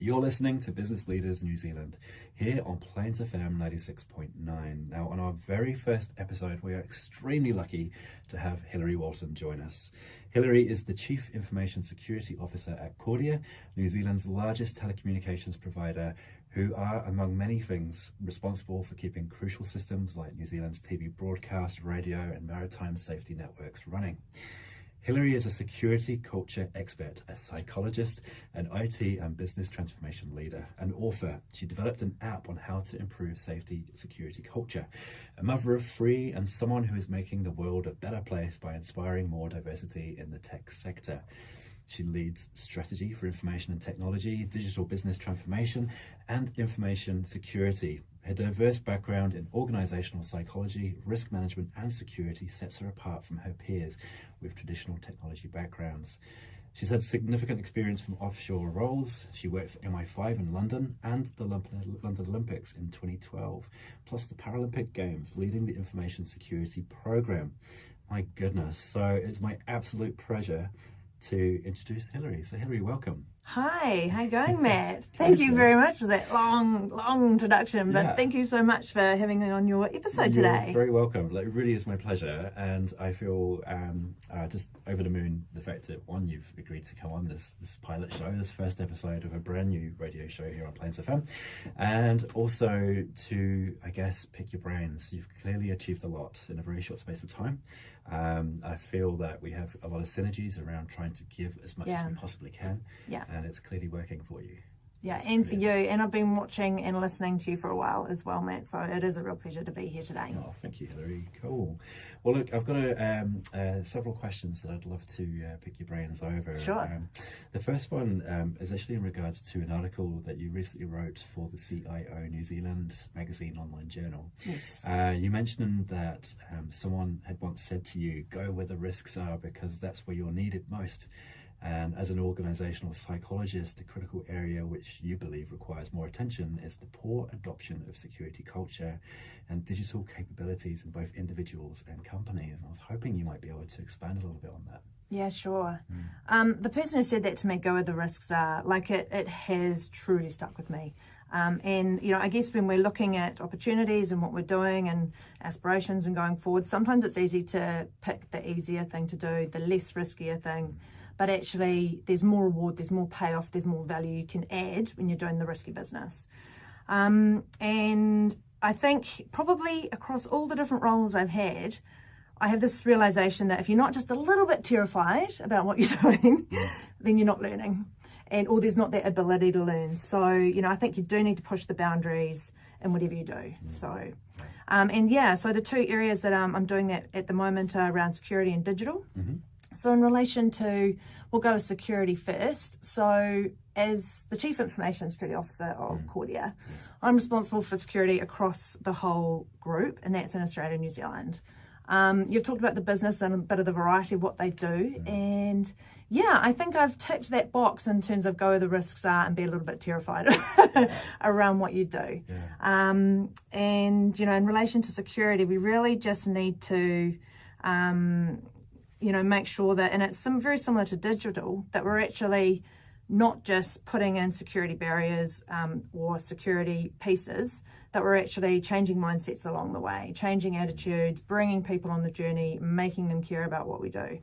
You're listening to Business Leaders New Zealand, here on Plains FM 96.9. Now, on our very first episode, we are extremely lucky to have Hilary Walton join us. Hilary is the Chief Information Security Officer at Kordia, New Zealand's largest telecommunications provider, who are, among many things, responsible for keeping crucial systems like New Zealand's TV broadcast, radio and maritime safety networks running. Hilary is a security culture expert, a psychologist, an IT and business transformation leader, an author. She developed an app on how to improve safety security culture, a mother of three, and someone who is making the world a better place by inspiring more diversity in the tech sector. She leads strategy for information and technology, digital business transformation, and information security. Her diverse background in organisational psychology, risk management and security sets her apart from her peers with traditional technology backgrounds. She's had significant experience from offshore roles. She worked for MI5 in London and the London Olympics in 2012, plus the Paralympic Games, leading the information security programme. My goodness, so it's my absolute pleasure to introduce Hilary. So Hilary, welcome. Hi, how you going, Matt? Thank you very much for that long introduction, but thank you so much for having me on your episode today. You're very welcome. It really is my pleasure, and I feel just over the moon the fact that you've agreed to come on this pilot show, this first episode of a brand new radio show here on Plains FM, and also to, I guess, pick your brains. You've clearly achieved a lot in a very short space of time. I feel that we have a lot of synergies around trying to give as much as we possibly can, and it's clearly working for you. Yeah, and for you. And I've been watching and listening to you for a while as well, Matt, so it is a real pleasure to be here today. Oh, thank you, Hilary. Cool. Well, look, I've got several questions that I'd love to pick your brains over. Sure. The first one is actually in regards to an article that you recently wrote for the CIO New Zealand magazine online journal. Yes. You mentioned that someone had once said to you, go where the risks are because that's where you're needed most. And as an organisational psychologist, the critical area which you believe requires more attention is the poor adoption of security culture and digital capabilities in both individuals and companies. And I was hoping you might be able to expand a little bit on that. Yeah, sure. The person who said that to me, go where the risks are, like it has truly stuck with me. And, you know, I guess when we're looking at opportunities and what we're doing and aspirations and going forward, sometimes it's easy to pick the easier thing to do, the less riskier thing. But actually there's more reward, there's more payoff, there's more value you can add when you're doing the risky business. And I think probably across all the different roles I've had, I have this realization that if you're not just a little bit terrified about what you're doing, then you're not learning. Or there's not that ability to learn. So, you know, I think you do need to push the boundaries in whatever you do. So, so the two areas that I'm doing that at the moment are around security and digital. So in relation to, we'll go with security first. So as the Chief Information Security Officer of Kordia, I'm responsible for security across the whole group, and that's in Australia and New Zealand. You've talked about the business and a bit of the variety of what they do. And yeah, I think I've ticked that box in terms of go where the risks are and be a little bit terrified around what you do. And, you know, in relation to security, we really just need to, you know, make sure that, and it's very similar to digital, that we're actually not just putting in security barriers or security pieces, that we're actually changing mindsets along the way, changing attitudes, bringing people on the journey, making them care about what we do.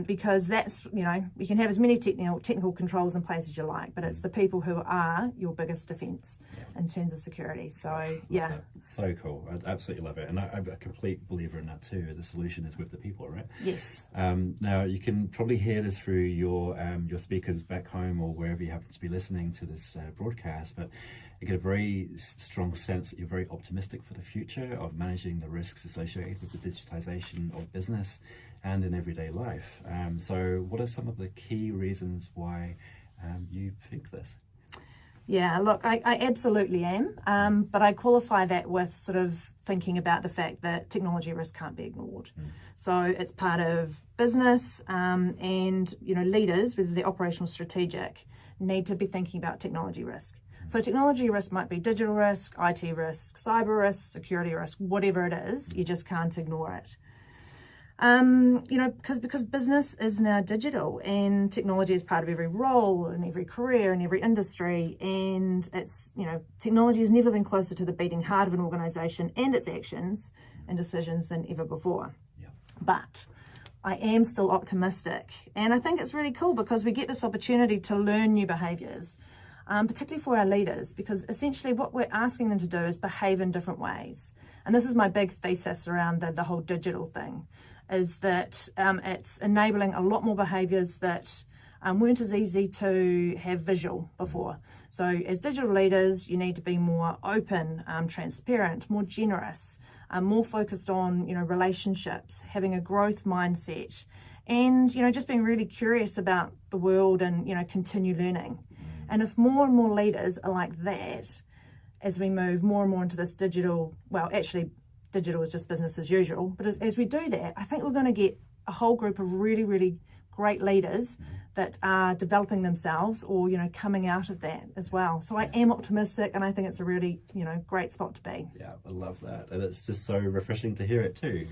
Because that's, you know, you can have as many technical controls in place as you like, but it's the people who are your biggest defence in terms of security. So, yeah. So cool. I absolutely love it. And I'm a complete believer in that too. The solution is with the people, right? Yes. Now, you can probably hear this through your speakers back home or wherever you happen to be listening to this broadcast, but I get a very strong sense that you're very optimistic for the future of managing the risks associated with the digitisation of business and in everyday life. So what are some of the key reasons why you think this? Yeah, look, I absolutely am, but I qualify that with sort of thinking about the fact that technology risk can't be ignored. So it's part of business, and, you know, leaders, whether they're operational or strategic, need to be thinking about technology risk. So technology risk might be digital risk, IT risk, cyber risk, security risk, whatever it is, you just can't ignore it. Because business is now digital and technology is part of every role and every career and every industry, and it's, technology has never been closer to the beating heart of an organisation and its actions and decisions than ever before. Yeah. But I am still optimistic, and I think it's really cool because we get this opportunity to learn new behaviours, particularly for our leaders, because essentially what we're asking them to do is behave in different ways. And this is my big thesis around the whole digital thing, is that it's enabling a lot more behaviours that weren't as easy to have visual before. So as digital leaders, you need to be more open, transparent, more generous, more focused on, relationships, having a growth mindset, and, just being really curious about the world and, continue learning. And if more and more leaders are like that, as we move more and more into this digital, well, actually, digital is just business as usual, but as we do that, I think we're going to get a whole group of really, really great leaders that are developing themselves or, coming out of that as well. So I am optimistic, and I think it's a really, great spot to be. Yeah, I love that. And it's just so refreshing to hear it too.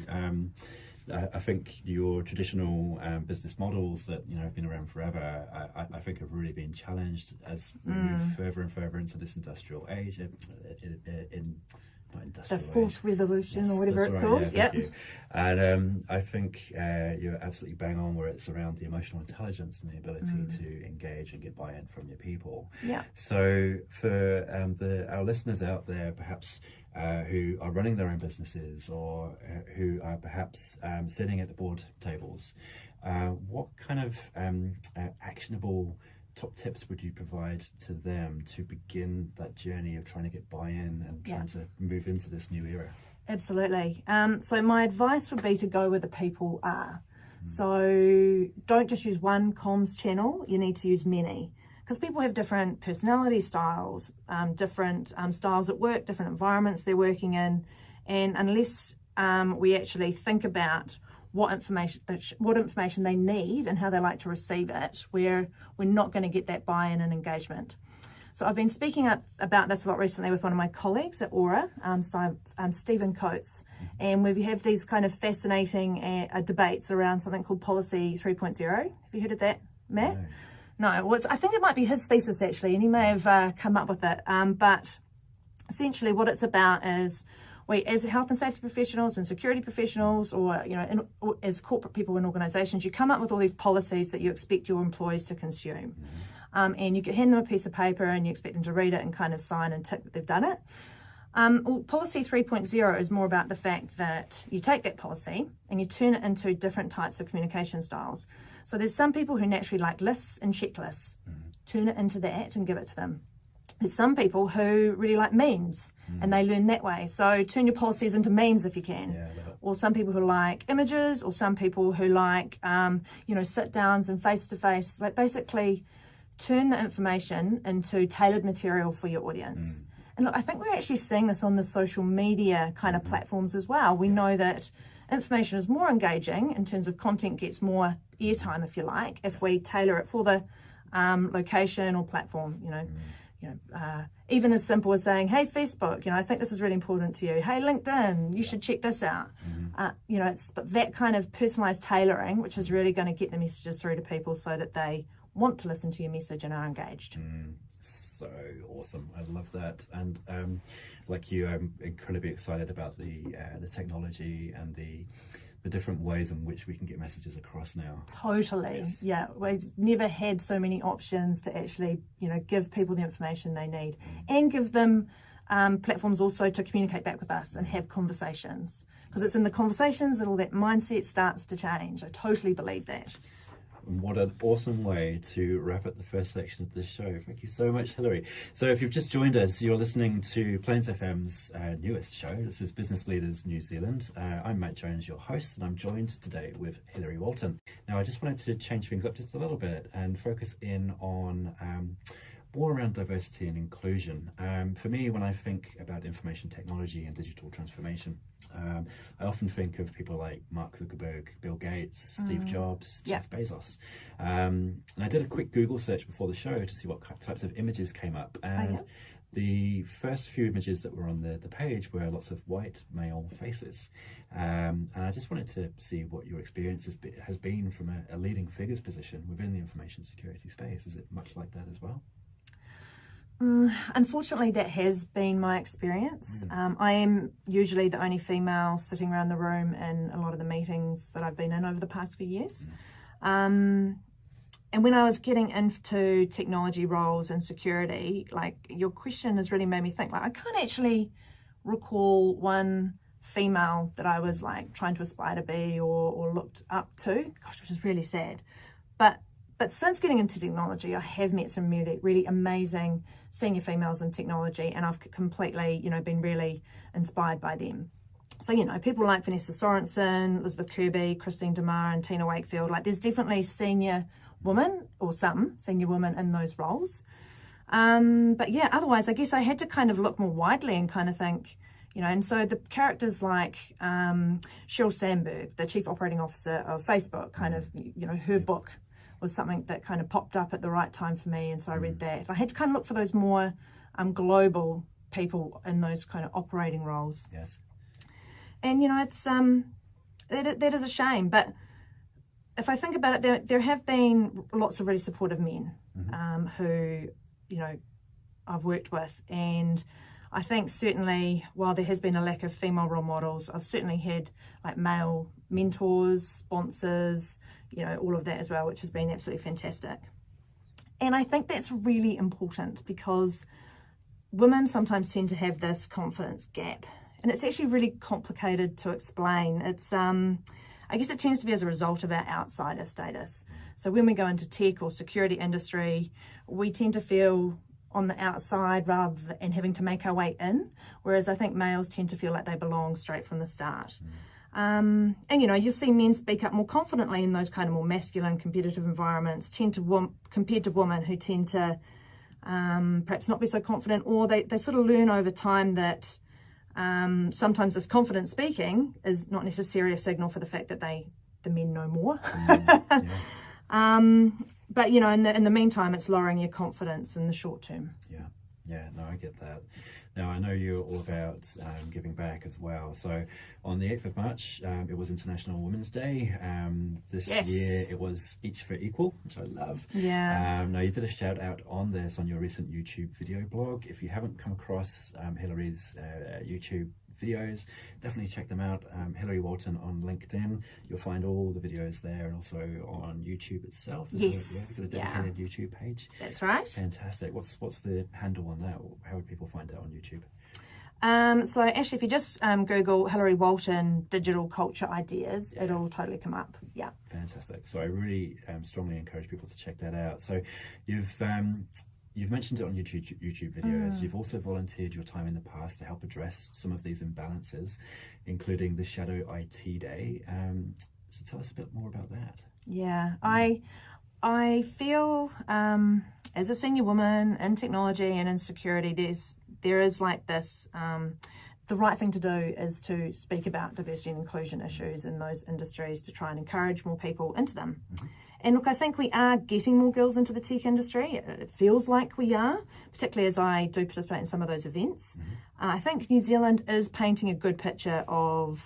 I think your traditional business models that have been around forever, I think have really been challenged as we move further and further into this industrial age. The fourth revolution, yes, or whatever it's called. Yeah, thank you. And I think you're absolutely bang on where it's around the emotional intelligence and the ability to engage and get buy-in from your people. Yeah. So for our listeners out there, perhaps who are running their own businesses or who are perhaps sitting at the board tables, what kind of actionable top tips would you provide to them to begin that journey of trying to get buy-in and trying to move into this new era? Absolutely. So my advice would be to go where the people are. So don't just use one comms channel, you need to use many. Because people have different personality styles, different styles at work, different environments they're working in. And unless we actually think about what information they need and how they like to receive it, we're not going to get that buy-in and engagement. So I've been speaking about this a lot recently with one of my colleagues at Aura, Stephen Coates, and we have these kind of fascinating debates around something called Policy 3.0. Have you heard of that, Matt? No. Well, I think it might be his thesis actually, and he may have come up with it. But essentially what it's about is, we, as health and safety professionals and security professionals, or or as corporate people in organisations, you come up with all these policies that you expect your employees to consume, and you hand them a piece of paper and you expect them to read it and kind of sign and tick that they've done it. Policy 3.0 is more about the fact that you take that policy and you turn it into different types of communication styles. So there's some people who naturally like lists and checklists. Turn it into that and give it to them. There's some people who really like memes and they learn that way. So turn your policies into memes if you can. Yeah, or some people who like images, or some people who like, sit downs and face-to-face. Like basically turn the information into tailored material for your audience. And look, I think we're actually seeing this on the social media kind of platforms as well. We know that information is more engaging in terms of content, gets more airtime, if you like, if we tailor it for the location or platform, even as simple as saying, hey, Facebook, I think this is really important to you. Hey, LinkedIn, you should check this out. It's that kind of personalized tailoring, which is really going to get the messages through to people so that they want to listen to your message and are engaged. So awesome. I love that. And like you, I'm incredibly excited about the technology and the different ways in which we can get messages across now. Totally. Yes. Yeah. We've never had so many options to actually, give people the information they need and give them platforms also to communicate back with us and have conversations. Because it's in the conversations that all that mindset starts to change. I totally believe that. What an awesome way to wrap up the first section of this show. Thank you so much, Hilary. So if you've just joined us, you're listening to Plains FM's newest show. This is Business Leaders New Zealand. I'm Matt Jones, your host, and I'm joined today with Hilary Walton. Now, I just wanted to change things up just a little bit and focus in on more around diversity and inclusion. For me, when I think about information technology and digital transformation, I often think of people like Mark Zuckerberg, Bill Gates, Steve Jobs, Jeff Bezos. And I did a quick Google search before the show to see what types of images came up. And the first few images that were on the page were lots of white male faces. And I just wanted to see what your experience has been from a leading figures position within the information security space. Is it much like that as well? Unfortunately, that has been my experience. I am usually the only female sitting around the room in a lot of the meetings that I've been in over the past few years. And when I was getting into technology roles and security, like, your question has really made me think. Like, I can't actually recall one female that I was like trying to aspire to be or looked up to. Gosh, which is really sad. But since getting into technology, I have met some really amazing senior females in technology, and I've completely, been really inspired by them. So, people like Vanessa Sorensen, Elizabeth Kirby, Christine DeMar, and Tina Wakefield. Like, there's definitely senior women, or some senior women in those roles. But yeah, otherwise, I guess I had to kind of look more widely and kind of think, and so the characters like Sheryl Sandberg, the Chief Operating Officer of Facebook, kind of, her book was something that kind of popped up at the right time for me, and so I read that. I had to kind of look for those more global people in those kind of operating roles. Yes. And it's that is a shame, but if I think about it, there have been lots of really supportive men who, I've worked with, and I think certainly while there has been a lack of female role models, I've certainly had like male mentors, sponsors, all of that as well, which has been absolutely fantastic. And I think that's really important because women sometimes tend to have this confidence gap, and it's actually really complicated to explain. It's I guess it tends to be as a result of our outsider status. So when we go into tech or security industry, we tend to feel on the outside rather than having to make our way in, whereas I think males tend to feel like they belong straight from the start. And you'll see men speak up more confidently in those kind of more masculine competitive environments, compared to women who tend to perhaps not be so confident, or they sort of learn over time that sometimes this confident speaking is not necessarily a signal for the fact that the men know more. But in the meantime, it's lowering your confidence in the short term. Yeah, no, I get that. Now, I know you're all about giving back as well. So on the 8th of March, it was International Women's Day. This year, it was Each for Equal, which I love. Yeah. Now, you did a shout out on this on your recent YouTube video blog. If you haven't come across Hilary's YouTube videos, definitely check them out. Hilary Walton on LinkedIn. You'll find all the videos there, and also on YouTube itself. You've got a dedicated YouTube page. That's right. Fantastic. What's the handle on that? How would people find that on YouTube? So actually, if you just Google Hilary Walton digital culture ideas, it'll totally come up. Yeah. Fantastic. So I really strongly encourage people to check that out. So you've mentioned it on your YouTube videos. You've also volunteered your time in the past to help address some of these imbalances, including the Shadow IT Day. So tell us a bit more about that. Yeah, I feel as a senior woman in technology and in security, there is like this, the right thing to do is to speak about diversity and inclusion issues in those industries to try and encourage more people into them. And look, I think we are getting more girls into the tech industry. It feels like we are, particularly as I do participate in some of those events. I think New Zealand is painting a good picture of,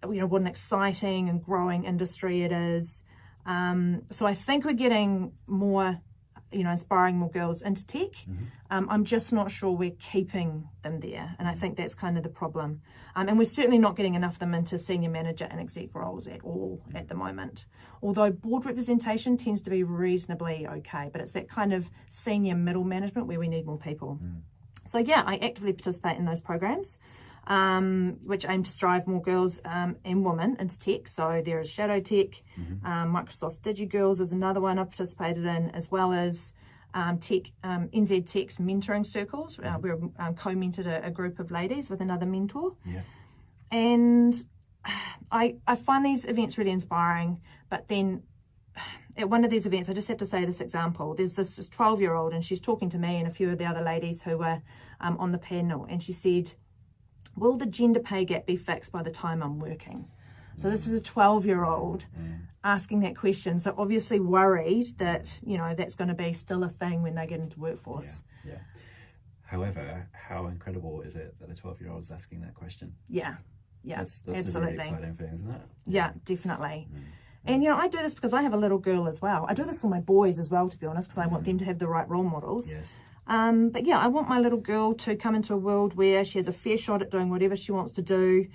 what an exciting and growing industry it is. So I think we're getting more, inspiring more girls into tech. I'm just not sure we're keeping them there. And I think that's kind of the problem. And we're certainly not getting enough of them into senior manager and exec roles at all at the moment. Although board representation tends to be reasonably okay, but it's that kind of senior middle management where we need more people. So yeah, I actively participate in those programs, which aim to drive more girls and women into tech. So there is Shadow Tech, Microsoft's DigiGirls is another one I've participated in, as well as NZ Tech's mentoring circles. We're co-mentored a group of ladies with another mentor. And I find these events really inspiring, but then at one of these events, I just have to say this example. There's this 12-year-old, and she's talking to me and a few of the other ladies who were on the panel, and she said, "Will the gender pay gap be fixed by the time I'm working?" So this is a 12-year-old asking that question. So obviously worried that, that's going to be still a thing when they get into workforce. However, how incredible is it that a 12-year-old is asking that question? Yeah, That's absolutely. a really exciting thing, isn't it? Yeah, definitely. And, I do this because I have a little girl as well. I do this for my boys as well, to be honest, because I want them to have the right role models. Yes. But yeah, I want my little girl to come into a world where she has a fair shot at doing whatever she wants to do.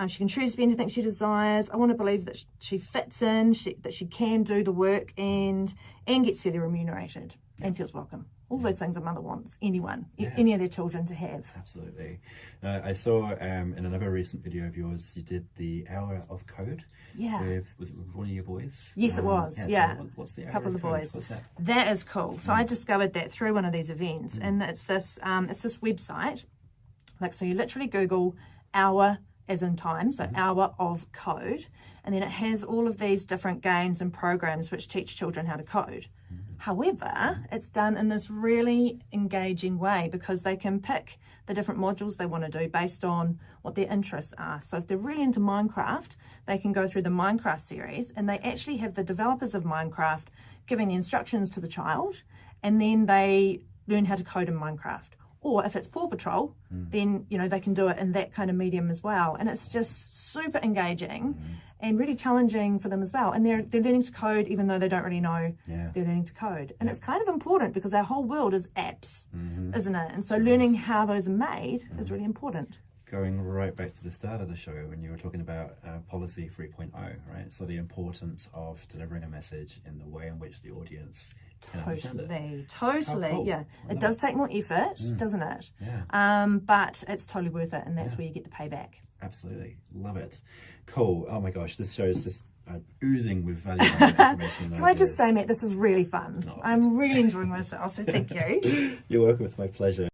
She can choose to be anything she desires. I want to believe that she fits in, that she can do the work and gets fairly remunerated and feels welcome. All those things a mother wants anyone, any of their children to have. Absolutely. I saw in another recent video of yours, you did the hour of code. Yeah. Was it with one of your boys? Yes, it was. Yeah. So what's the hour couple of the code? boys. What's that? That is cool. So I discovered that through one of these events, and it's this website. So you literally Google hour as in time, so hour of code, and then it has all of these different games and programs which teach children how to code. However, it's done in this really engaging way because they can pick the different modules they want to do based on what their interests are. So if they're really into Minecraft, they can go through the Minecraft series, and they actually have the developers of Minecraft giving the instructions to the child, and then they learn how to code in Minecraft. Or if it's Paw Patrol, then, they can do it in that kind of medium as well. And it's just super engaging and really challenging for them as well. And they're learning to code even though they don't really know they're learning to code. And it's kind of important because our whole world is apps, isn't it? And so learning how those are made is really important. Going right back to the start of the show when you were talking about policy 3.0, right? So the importance of delivering a message in the way in which the audience can understand it. Totally, cool. yeah. It does take more effort, doesn't it? Yeah. But it's totally worth it, and that's where you get the payback. Absolutely. Love it. Cool. Oh my gosh, this show is just oozing with valuable information. Can I just say, Matt, this is really fun. I'm really enjoying myself, so thank you. You're welcome. It's my pleasure.